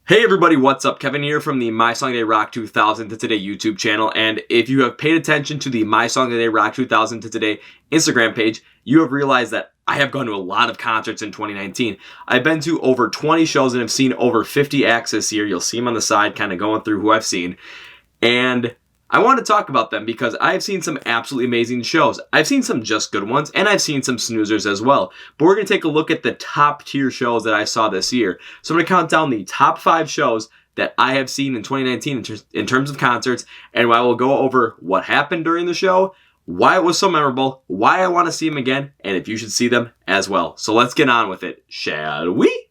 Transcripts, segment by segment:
Hey everybody, what's up? Kevin here from the My Song Day Rock 2000 to Today YouTube channel, and if you have paid attention to the My Song Day Rock 2000 to Today Instagram page, you have realized that I have gone to a lot of concerts in 2019. I've been to over 20 shows and have seen over 50 acts this year. You'll see them on the side, kind of going through who I've seen, and I want to talk about them because I've seen some absolutely amazing shows. I've seen some just good ones, and I've seen some snoozers as well. But we're going to take a look at the top tier shows that I saw this year. So I'm going to count down the top 5 shows that I have seen in 2019 in terms of concerts, and I will go over what happened during the show, why it was so memorable, why I want to see them again, and if you should see them as well. So let's get on with it, shall we?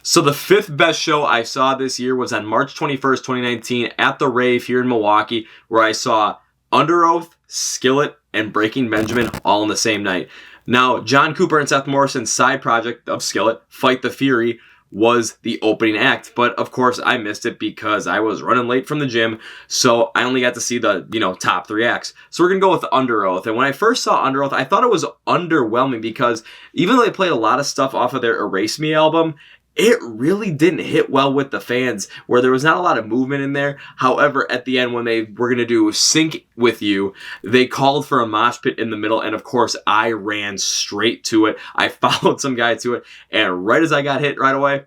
So the 5th best show I saw this year was on March 21st, 2019 at the Rave here in Milwaukee, where I saw Under Oath, Skillet, and Breaking Benjamin all in the same night. Now, John Cooper and Seth Morrison's side project of Skillet, Fight the Fury, was the opening act, but of course I missed it because I was running late from the gym, so I only got to see the top 3 acts. So we're gonna go with Under Oath. And when I first saw Under Oath, I thought it was underwhelming because even though they played a lot of stuff off of their Erase Me album, it really didn't hit well with the fans, where there was not a lot of movement in there. However, at the end, when they were going to do Sync With You, they called for a mosh pit in the middle, and of course, I ran straight to it. I followed some guy to it, and right as I got hit right away,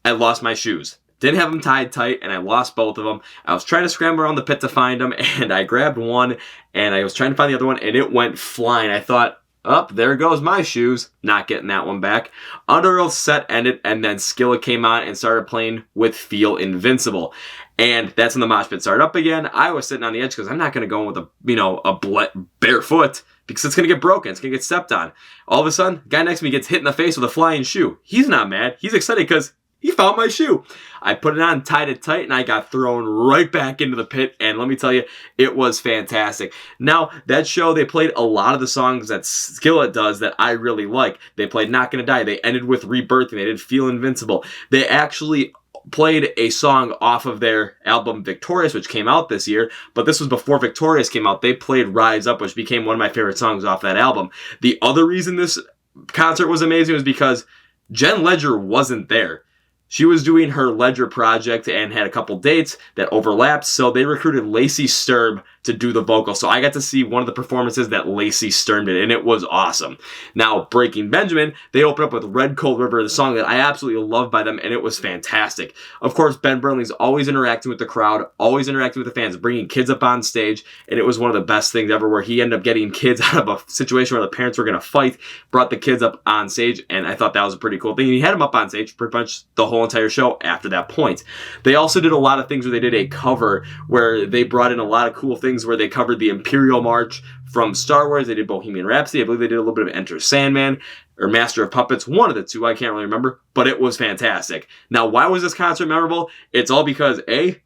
I lost my shoes. Didn't have them tied tight, and I lost both of them. I was trying to scramble around the pit to find them, and I grabbed one, and I was trying to find the other one, and it went flying. I thought, there goes my shoes. Not getting that one back. Under Oath's set ended, and then Skillet came on and started playing with Feel Invincible. And that's when the mosh pit started up again. I was sitting on the edge because I'm not going to go in with a bare foot because it's going to get broken. It's going to get stepped on. All of a sudden, the guy next to me gets hit in the face with a flying shoe. He's not mad. He's excited because he found my shoe. I put it on, tied it tight, and I got thrown right back into the pit. And let me tell you, it was fantastic. Now, that show, they played a lot of the songs that Skillet does that I really like. They played Not Gonna Die. They ended with Rebirthing. They did Feel Invincible. They actually played a song off of their album Victorious, which came out this year, but this was before Victorious came out. They played Rise Up, which became one of my favorite songs off that album. The other reason this concert was amazing was because Jen Ledger wasn't there. She was doing her Ledger project and had a couple dates that overlapped, so they recruited Lacey Sturm to do the vocal. So I got to see one of the performances that Lacey Sturm did, and it was awesome. Now, Breaking Benjamin, they opened up with Red Cold River, the song that I absolutely love by them, and it was fantastic. Of course, Ben Burnley's always interacting with the crowd, always interacting with the fans, bringing kids up on stage, and it was one of the best things ever, where he ended up getting kids out of a situation where the parents were going to fight, brought the kids up on stage, and I thought that was a pretty cool thing. And he had them up on stage pretty much the whole entire show after that point. They also did a lot of things where they did a cover where they brought in a lot of cool things where they covered the Imperial March from Star Wars. They did Bohemian Rhapsody. I believe they did a little bit of Enter Sandman or Master of Puppets, one of the two. I can't really remember, but it was fantastic. Now, why was this concert memorable? It's all because A,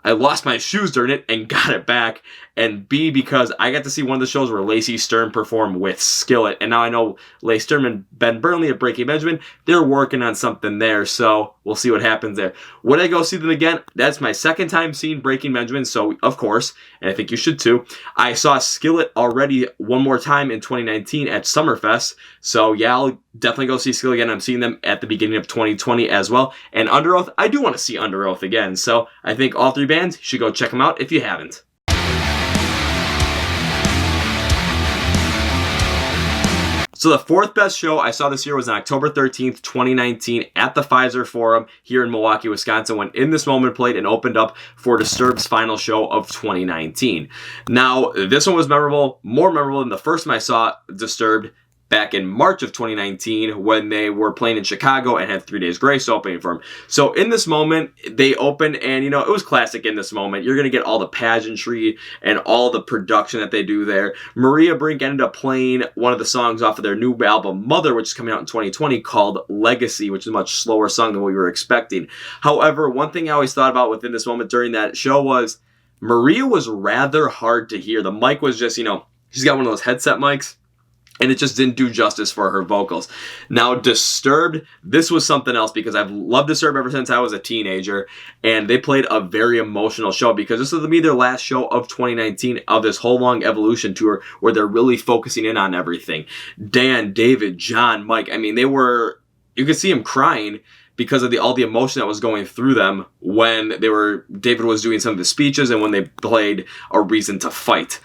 I lost my shoes during it and got it back, and B, because I got to see one of the shows where Lacey Sturm performed with Skillet, and now I know Lacey Sturm and Ben Burnley at Breaking Benjamin, they're working on something there, so we'll see what happens there. Would I go see them again? That's my second time seeing Breaking Benjamin, so of course, and I think you should too. I saw Skillet already one more time in 2019 at Summerfest, so yeah, I'll definitely go see Skillet again. I'm seeing them at the beginning of 2020 as well, and Under Oath, I do want to see Under Oath again, so I think all 3 bands, you should go check them out if you haven't. So the 4th best show I saw this year was on October 13th, 2019 at the Pfizer Forum here in Milwaukee, Wisconsin, when In This Moment played and opened up for Disturbed's final show of 2019. Now, this one was memorable, more memorable than the first time I saw Disturbed back in March of 2019 when they were playing in Chicago and had 3 Days Grace opening for them. So In This Moment, they opened, and it was classic In This Moment. You're going to get all the pageantry and all the production that they do there. Maria Brink ended up playing one of the songs off of their new album Mother, which is coming out in 2020, called Legacy, which is a much slower song than we were expecting. However, one thing I always thought about within this moment during that show was Maria was rather hard to hear. The mic was just, she's got one of those headset mics. and it just didn't do justice for her vocals. Now, Disturbed, this was something else because I've loved Disturbed ever since I was a teenager, and they played a very emotional show because this was to be their last show of 2019 of this whole long evolution tour where they're really focusing in on everything. Dan, David, John, Mike, I mean, you could see them crying because of all the emotion that was going through them when David was doing some of the speeches and when they played A Reason to Fight.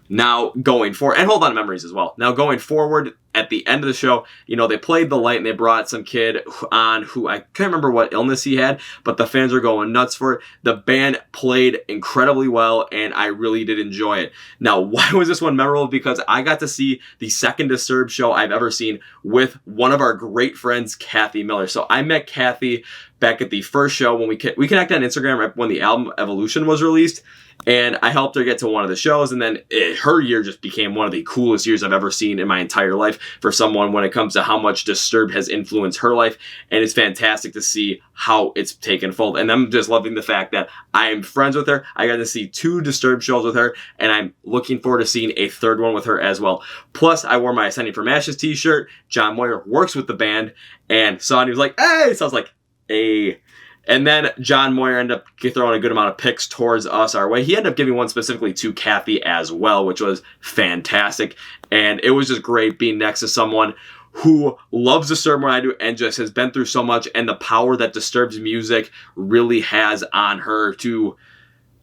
Now, going forward, and Hold On to Memories as well. Now, going forward, at the end of the show, they played The Light and they brought some kid on who I can't remember what illness he had, but the fans were going nuts for it. The band played incredibly well, and I really did enjoy it. Now, why was this one memorable? Because I got to see the second Disturbed show I've ever seen with one of our great friends, Kathy Miller. So I met Kathy back at the first show when we connected on Instagram right when the album Evolution was released. And I helped her get to one of the shows, and then her year just became one of the coolest years I've ever seen in my entire life for someone when it comes to how much Disturbed has influenced her life, and it's fantastic to see how it's taken fold. And I'm just loving the fact that I am friends with her. I got to see 2 Disturbed shows with her, and I'm looking forward to seeing a third one with her as well. Plus, I wore my Ascending from Ashes t-shirt. John Moyer works with the band, and saw and he was like, "Hey!" So I was like, "Hey." And then John Moyer ended up throwing a good amount of picks towards us our way. He ended up giving one specifically to Kathy as well, which was fantastic. And it was just great being next to someone who loves Disturbed more than I do and just has been through so much, and the power that Disturbed's music really has on her to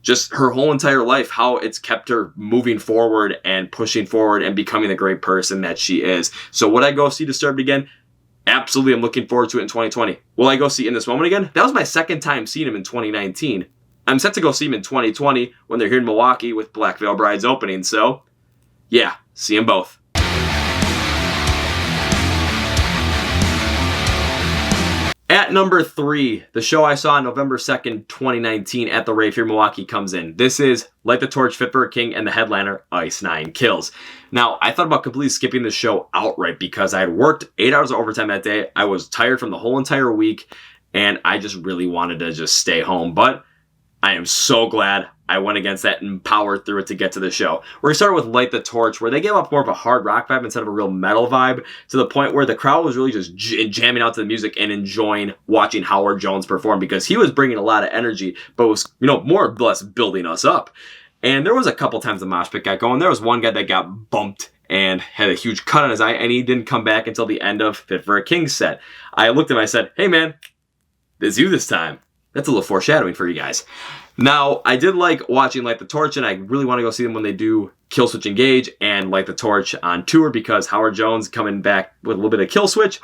just her whole entire life, how it's kept her moving forward and pushing forward and becoming the great person that she is. So would I go see Disturbed again? Absolutely, I'm looking forward to it in 2020. Will I go see In This Moment again? That was my second time seeing him in 2019. I'm set to go see him in 2020 when they're here in Milwaukee with Black Veil Bride's opening. So, yeah, see them both. At number 3, the show I saw on November 2nd, 2019 at the Rave here in Milwaukee comes in. This is Light the Torch, Fit for a King, and the headliner, Ice Nine Kills. Now, I thought about completely skipping the show outright because I had worked 8 hours of overtime that day. I was tired from the whole entire week, and I just really wanted to just stay home. But I am so glad I went against that and powered through it to get to the show. We're going to start with Light the Torch, where they gave up more of a hard rock vibe instead of a real metal vibe, to the point where the crowd was really just jamming out to the music and enjoying watching Howard Jones perform, because he was bringing a lot of energy, but was, more or less building us up. And there was a couple times the mosh pit got going. There was one guy that got bumped and had a huge cut on his eye, and he didn't come back until the end of Fit for a King set. I looked at him and I said, "Hey man, it's you this time." That's a little foreshadowing for you guys. Now, I did like watching Light the Torch, and I really want to go see them when they do Kill Switch Engage and Light the Torch on tour, because Howard Jones coming back with a little bit of Kill Switch,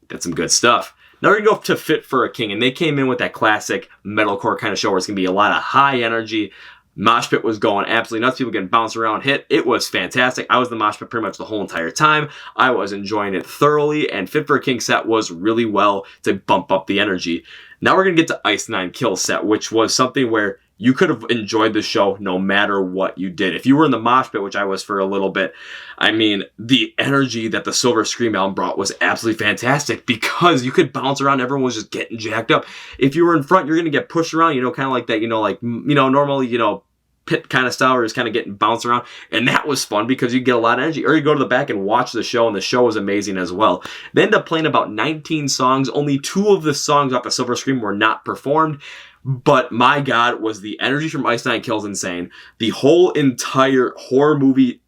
that's some good stuff. Now we're going to go to Fit for a King, and they came in with that classic metalcore kind of show where it's going to be a lot of high energy. Mosh pit was going absolutely nuts. People getting bounced around, hit. It was fantastic. I was in the mosh pit pretty much the whole entire time. I was enjoying it thoroughly, and Fit for a King set was really well to bump up the energy. Now we're going to get to Ice Nine Kills set, which was something where you could have enjoyed the show no matter what you did. If you were in the mosh pit, which I was for a little bit, I mean, the energy that the Silver Scream album brought was absolutely fantastic, because you could bounce around. Everyone was just getting jacked up. If you were in front, you're going to get pushed around, kind of like that, normally, pit kind of style where it's kind of getting bounced around. And that was fun because you get a lot of energy. Or you go to the back and watch the show, and the show was amazing as well. They ended up playing about 19 songs. Only 2 of the songs off the Silver Scream were not performed. But my God, was the energy from Ice Nine Kills insane. The whole entire horror movie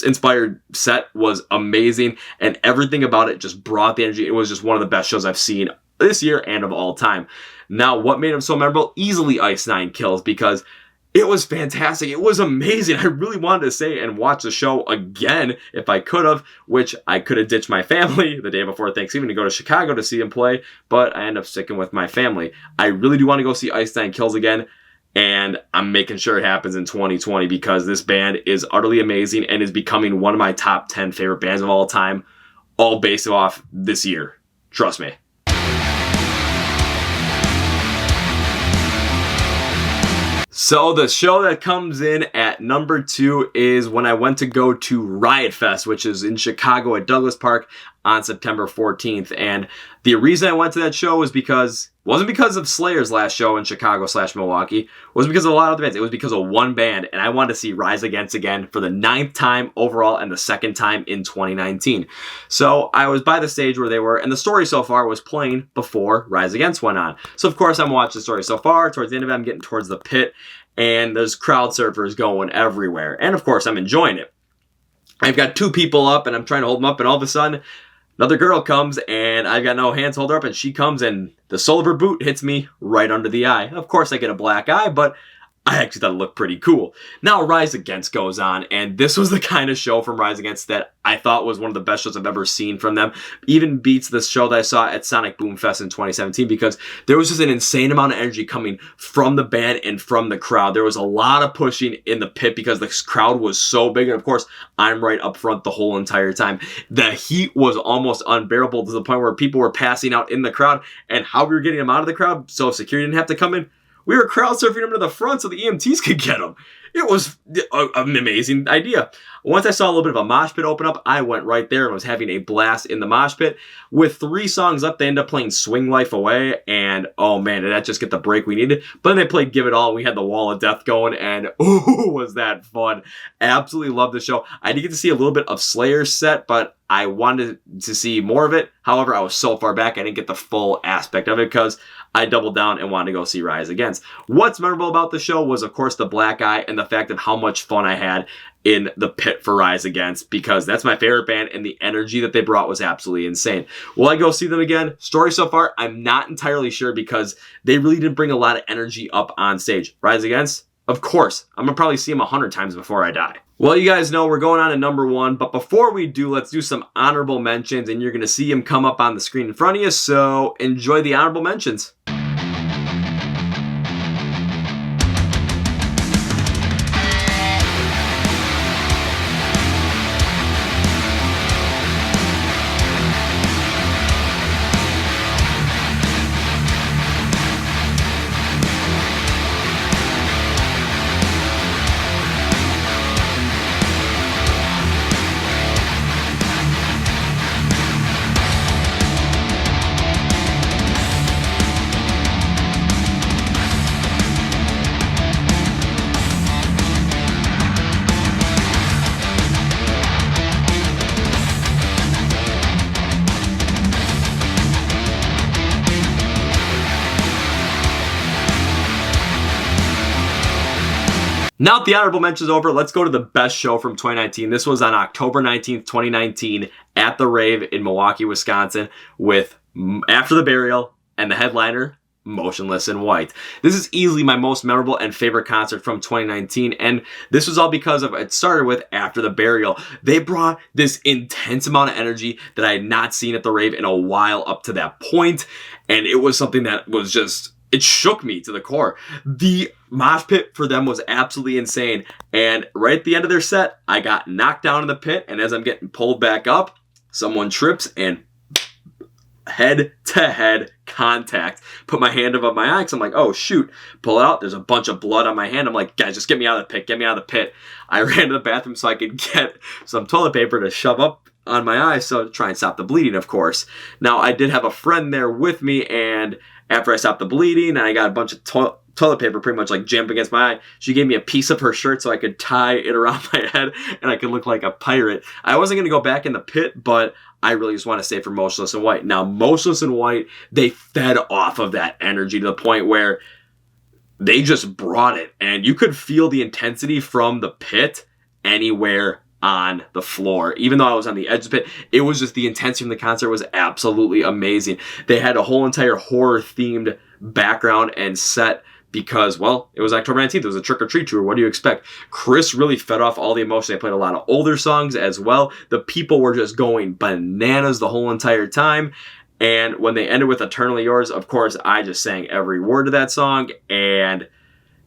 inspired set was amazing, and everything about it just brought the energy. It was just one of the best shows I've seen this year and of all time. Now, what made them so memorable? Easily Ice Nine Kills, because it was fantastic. It was amazing. I really wanted to say and watch the show again if I could have, which I could have ditched my family the day before Thanksgiving to go to Chicago to see him play, but I ended up sticking with my family. I really do want to go see Ice Nine Kills again, and I'm making sure it happens in 2020, because this band is utterly amazing and is becoming one of my top 10 favorite bands of all time, all based off this year. Trust me. So the show that comes in at number 2 is when I went to go to Riot Fest, which is in Chicago at Douglas Park on September 14th. And the reason I went to that show was wasn't because of Slayer's last show in Chicago/Milwaukee. It wasn't because of a lot of other bands. It was because of one band, and I wanted to see Rise Against again for the 9th time overall and the 2nd time in 2019. So I was by the stage where they were, and the Story So Far was playing before Rise Against went on. So of course I'm watching the Story So Far. Towards the end of it, I'm getting towards the pit, and there's crowd surfers going everywhere. And of course I'm enjoying it. I've got 2 people up, and I'm trying to hold them up, and all of a sudden, another girl comes, and I've got no hands to hold her up, and she comes, and the sole of her boot hits me right under the eye. Of course, I get a black eye, but I actually thought it looked pretty cool. Now, Rise Against goes on, and this was the kind of show from Rise Against that I thought was one of the best shows I've ever seen from them. Even beats the show that I saw at Sonic Boom Fest in 2017, because there was just an insane amount of energy coming from the band and from the crowd. There was a lot of pushing in the pit because the crowd was so big, and of course, I'm right up front the whole entire time. The heat was almost unbearable to the point where people were passing out in the crowd, and how we were getting them out of the crowd so security didn't have to come in. We were crowd surfing them to the front so the EMTs could get them. It was an amazing idea. Once I saw a little bit of a mosh pit open up, I went right there and was having a blast in the mosh pit. With 3 songs up, they ended up playing Swing Life Away, and oh man, did that just get the break we needed. But then they played Give It All, and we had the Wall of Death going, and ooh, was that fun. Absolutely loved the show. I did get to see a little bit of Slayer's set, but I wanted to see more of it. However, I was so far back, I didn't get the full aspect of it because I doubled down and wanted to go see Rise Against. What's memorable about the show was, of course, the black eye and the fact of how much fun I had in the pit for Rise Against, because that's my favorite band, and the energy that they brought was absolutely insane. Will I go see them again? Story So Far, I'm not entirely sure, because they really didn't bring a lot of energy up on stage. Rise Against? Of course. I'm going to probably see them 100 times before I die. Well, you guys know we're going on to number 1, but before we do, let's do some honorable mentions, and you're going to see them come up on the screen in front of you, so enjoy the honorable mentions. Now that the honorable mentions over, let's go to the best show from 2019. This was on October 19th, 2019 at the Rave in Milwaukee, Wisconsin with After the Burial and the headliner, Motionless in White. This is easily my most memorable and favorite concert from 2019, and this was all because of it started with After the Burial. They brought this intense amount of energy that I had not seen at the Rave in a while up to that point, and it was something that was just... it shook me to the core. The mosh pit for them was absolutely insane. And right at the end of their set, I got knocked down in the pit. And as I'm getting pulled back up, someone trips and head-to-head contact. Put my hand above my eye because I'm like, oh, shoot. Pull out. There's a bunch of blood on my hand. I'm like, guys, just get me out of the pit. Get me out of the pit. I ran to the bathroom so I could get some toilet paper to shove up on my eye so to try and stop the bleeding, of course. Now, I did have a friend there with me, and after I stopped the bleeding and I got a bunch of toilet paper pretty much like jammed against my eye, she gave me a piece of her shirt so I could tie it around my head and I could look like a pirate. I wasn't going to go back in the pit, but I really just want to say for Motionless in White. Now, Motionless in White, they fed off of that energy to the point where they just brought it. And you could feel the intensity from the pit anywhere on the floor. Even though I was on the edge of the pit, it was just the intensity from the concert was absolutely amazing. They had a whole entire horror-themed background and set because, well, it was October 19th. It was a trick-or-treat tour. What do you expect? Chris really fed off all the emotion. They played a lot of older songs as well. The people were just going bananas the whole entire time. And when they ended with Eternally Yours, of course, I just sang every word of that song. And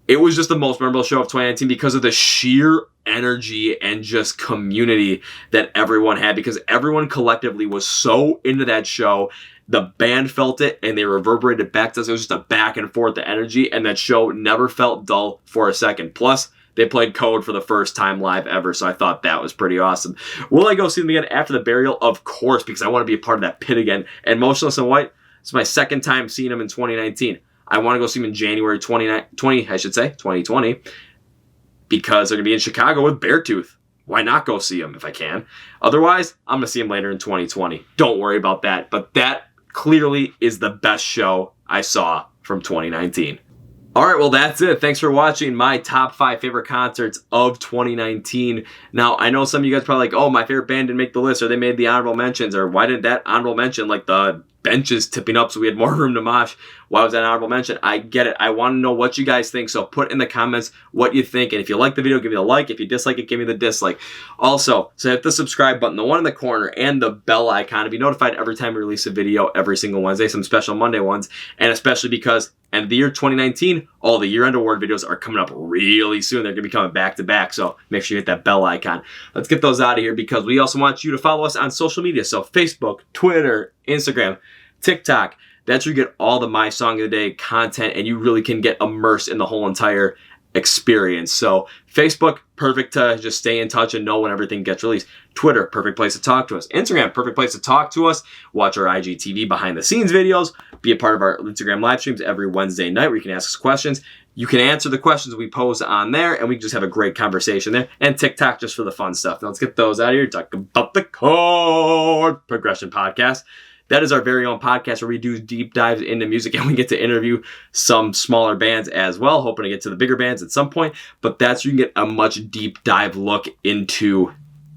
it was just the most memorable show of 2019 because of the sheer energy and just community that everyone had, because everyone collectively was so into that show. The band felt it and they reverberated back to us. It was just a back and forth, the energy, and that show never felt dull for a second. Plus, they played Chord for the first time live ever, so I thought that was pretty awesome. Will I go see them again after the burial? Of course, because I want to be a part of that pit again. And Motionless in White, it's my second time seeing them in 2019. I want to go see them in January 2020, because they're going to be in Chicago with Beartooth. Why not go see them if I can? Otherwise, I'm going to see them later in 2020. Don't worry about that. But that clearly is the best show I saw from 2019. All right, well, that's it. Thanks for watching my top 5 favorite concerts of 2019. Now, I know some of you guys probably like, oh, my favorite band didn't make the list, or they made the honorable mentions, or why didn't that honorable mention, like the benches tipping up so we had more room to mosh? Why was that an honorable mention? I get it. I want to know what you guys think, so put in the comments what you think, and if you like the video, give me a like. If you dislike it, give me the dislike. Also, so hit the subscribe button, the one in the corner, and the bell icon to be notified every time we release a video every single Wednesday, some special Monday ones, and especially because end of the year 2019, all the year-end award videos are coming up really soon. They're going to be coming back-to-back, so make sure you hit that bell icon. Let's get those out of here because we also want you to follow us on social media, so Facebook, Twitter, Instagram, TikTok. That's where you get all the My Song of the Day content, and you really can get immersed in the whole entire experience. So Facebook, perfect to just stay in touch and know when everything gets released. Twitter, perfect place to talk to us. Instagram, perfect place to talk to us. Watch our IGTV behind the scenes videos. Be a part of our Instagram live streams every Wednesday night where you can ask us questions. You can answer the questions we pose on there, and we can just have a great conversation there. And TikTok just for the fun stuff. Now let's get those out of here. Talk about the Chord Progression Podcast. That is our very own podcast where we do deep dives into music, and we get to interview some smaller bands as well, hoping to get to the bigger bands at some point. But that's where you can get a much deep dive look into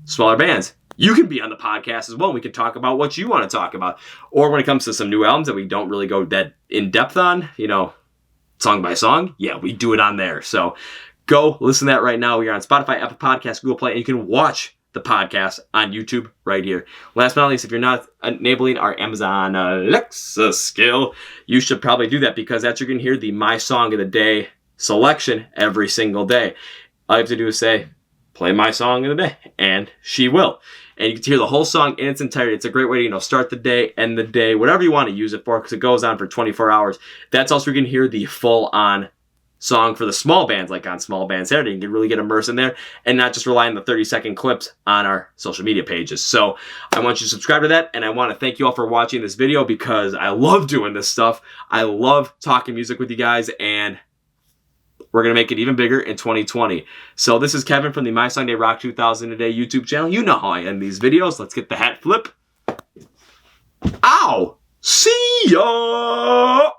smaller bands. You can be on the podcast as well. We can talk about what you want to talk about. Or when it comes to some new albums that we don't really go that in depth on, song by song, yeah, we do it on there. So go listen to that right now. We are on Spotify, Apple Podcasts, Google Play, and you can watch the podcast on YouTube right here. Last but not least, if you're not enabling our Amazon Alexa skill, you should probably do that because that's where you can hear the My Song of the Day selection every single day. All you have to do is say, play My Song of the Day, and she will. And you can hear the whole song in its entirety. It's a great way to, start the day, end the day, whatever you want to use it for, because it goes on for 24 hours. That's also where you can hear the full-on song for the small bands, like on Small Band Saturday. You can really get immersed in there and not just rely on the 30-second clips on our social media pages. So I want you to subscribe to that, and I want to thank you all for watching this video because I love doing this stuff. I love talking music with you guys, and we're going to make it even bigger in 2020. So this is Kevin from the My Song Day Rock 2000 a Day YouTube channel. You know how I end these videos. Let's get the hat flip. Ow! See ya!